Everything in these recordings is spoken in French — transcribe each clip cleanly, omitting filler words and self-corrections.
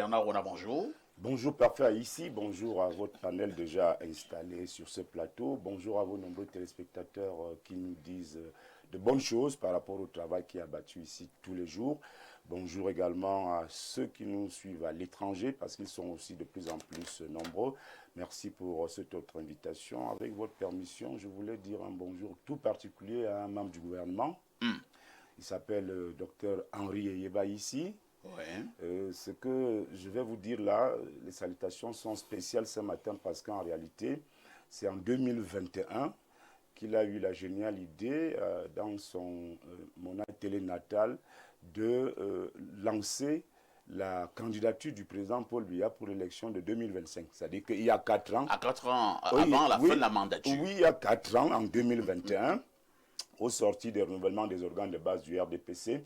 Bernard Rona, bonjour. Bonjour parfait ici, bonjour à votre panel déjà installé sur ce plateau, bonjour à vos nombreux téléspectateurs qui nous disent de bonnes choses par rapport au travail qui est abattu ici tous les jours. Bonjour également à ceux qui nous suivent à l'étranger parce qu'ils sont aussi de plus en plus nombreux. Merci pour cette autre invitation. Avec votre permission, je voulais dire un bonjour tout particulier à un membre du gouvernement. Il s'appelle Dr Henri Eyeba ici. Ouais. Ce que je vais vous dire là, les salutations sont spéciales ce matin parce qu'en réalité, c'est en 2021 qu'il a eu la géniale idée dans son Mona télé natal de lancer la candidature du président Paul Biya pour l'élection de 2025. C'est-à-dire qu'il y a 4 ans. À 4 ans, avant la fin de la mandature. Oui, il y a 4 ans, en 2021, au sorti des renouvellements des organes de base du RDPC,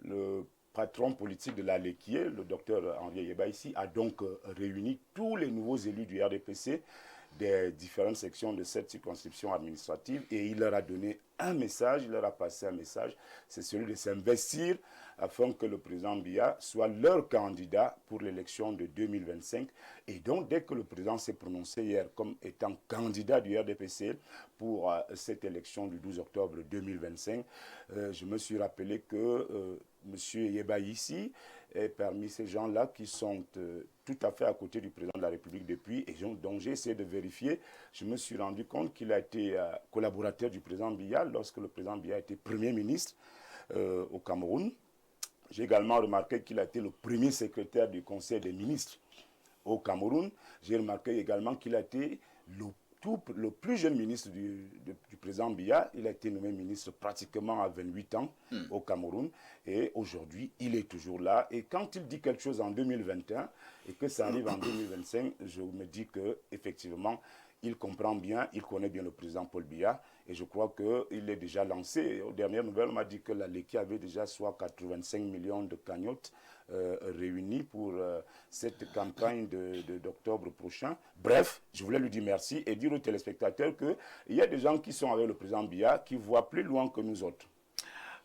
le patron politique de la Lekié, le docteur Henri Eyeba ici, a donc réuni tous les nouveaux élus du RDPC des différentes sections de cette circonscription administrative et il leur a donné un message, il leur a passé un message, c'est celui de s'investir afin que le président Biya soit leur candidat pour l'élection de 2025. Et donc, dès que le président s'est prononcé hier comme étant candidat du RDPC pour cette élection du 12 octobre 2025, je me suis rappelé que M. Eyeba ici est parmi ces gens-là qui sont tout à fait à côté du président de la République depuis, et donc j'ai essayé de vérifier. Je me suis rendu compte qu'il a été collaborateur du président Biya lorsque le président Biya était Premier ministre au Cameroun. J'ai également remarqué qu'il a été le premier secrétaire du Conseil des ministres au Cameroun. J'ai remarqué également qu'il a été le plus jeune ministre du président Biya. Il a été nommé ministre pratiquement à 28 ans au Cameroun. Et aujourd'hui, il est toujours là. Et quand il dit quelque chose en 2021 et que ça arrive en 2025, je me dis qu'effectivement, il comprend bien, il connaît bien le président Paul Biya. Et je crois qu'il est déjà lancé. Aux dernières nouvelles, on m'a dit que la Lekié avait déjà soit 85 millions de cagnottes réunis pour cette campagne d'octobre prochain. Bref, je voulais lui dire merci et dire aux téléspectateurs qu'il y a des gens qui sont avec le président Biya qui voient plus loin que nous autres.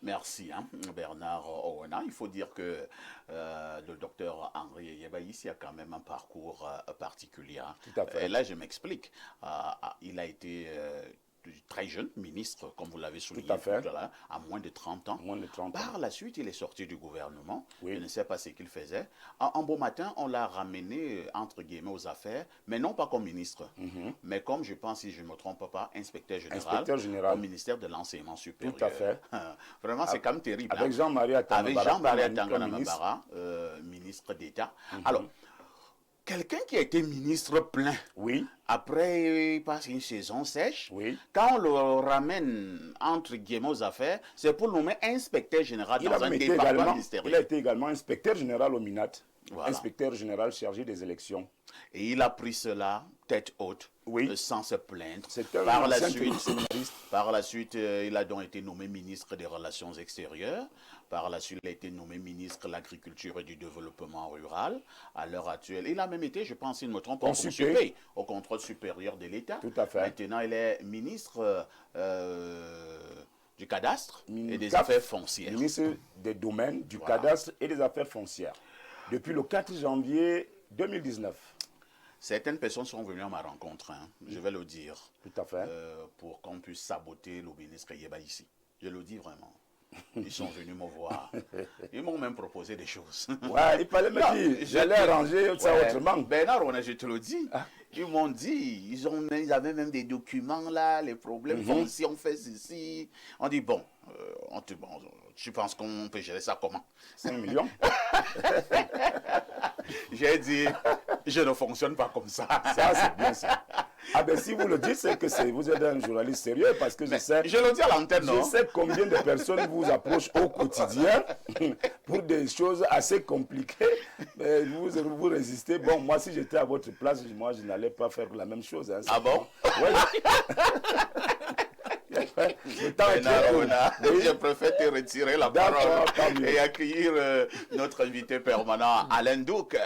Merci, Bernard Owena. Il faut dire que le docteur Henri Eyeba ici a quand même un parcours particulier. Tout à fait. Et là, je m'explique. Il a été très jeune ministre, comme vous l'avez souligné, tout à, à moins de 30 ans. Moins de 30 ans. Par la suite, il est sorti du gouvernement. Oui. Je ne sais pas ce qu'il faisait. Un beau matin, on l'a ramené, entre guillemets, aux affaires, mais non pas comme ministre, mais comme, je pense, si je ne me trompe pas, inspecteur général. Au ministère de l'enseignement supérieur. Tout à fait. Vraiment, c'est quand même terrible. Avec Jean-Marie Atangamabara, ministre d'État. Alors, quelqu'un qui a été ministre plein, après il passe une saison sèche, quand on le ramène entre guillemets aux affaires, c'est pour nommer inspecteur général dans un département ministériel. Il a été également inspecteur général au MINAT, inspecteur général chargé des élections. Et il a pris cela tête haute, sans se plaindre. Par la suite, il a donc été nommé ministre des Relations extérieures. Par la suite, il a été nommé ministre de l'Agriculture et du Développement rural. À l'heure actuelle, il a même été, je pense, s'il ne me trompe pas, au contrôle supérieur de l'État. Tout à fait. Maintenant, il est ministre du cadastre et des affaires foncières. Ministre des domaines, du cadastre et des affaires foncières. Depuis le 4 janvier 2019. Certaines personnes sont venues à ma rencontre, je vais le dire. Tout à fait. Pour qu'on puisse saboter le ministre Eyeba ici. Je le dis vraiment. Ils sont venus me voir. Ils m'ont même proposé des choses. Ouais, il fallait me dire. J'allais arranger ça autrement. Bernard, je te le dis. Ils m'ont dit, ils avaient même des documents là, les problèmes fonciers, on fait ceci. On dit, bon, tu penses qu'on peut gérer ça comment? 5 millions. J'ai dit, je ne fonctionne pas comme ça. Ça, c'est bien ça. Ah ben si vous le dites, c'est que vous êtes un journaliste sérieux parce que je sais... Je le dis à l'antenne, non? Je sais combien de personnes vous approchent au quotidien pour des choses assez compliquées. Mais vous résistez. Bon, moi, si j'étais à votre place, moi, je n'allais pas faire la même chose. Ah bon? Oui. Je préfère te retirer la parole et accueillir notre invité permanent, Alain Douc.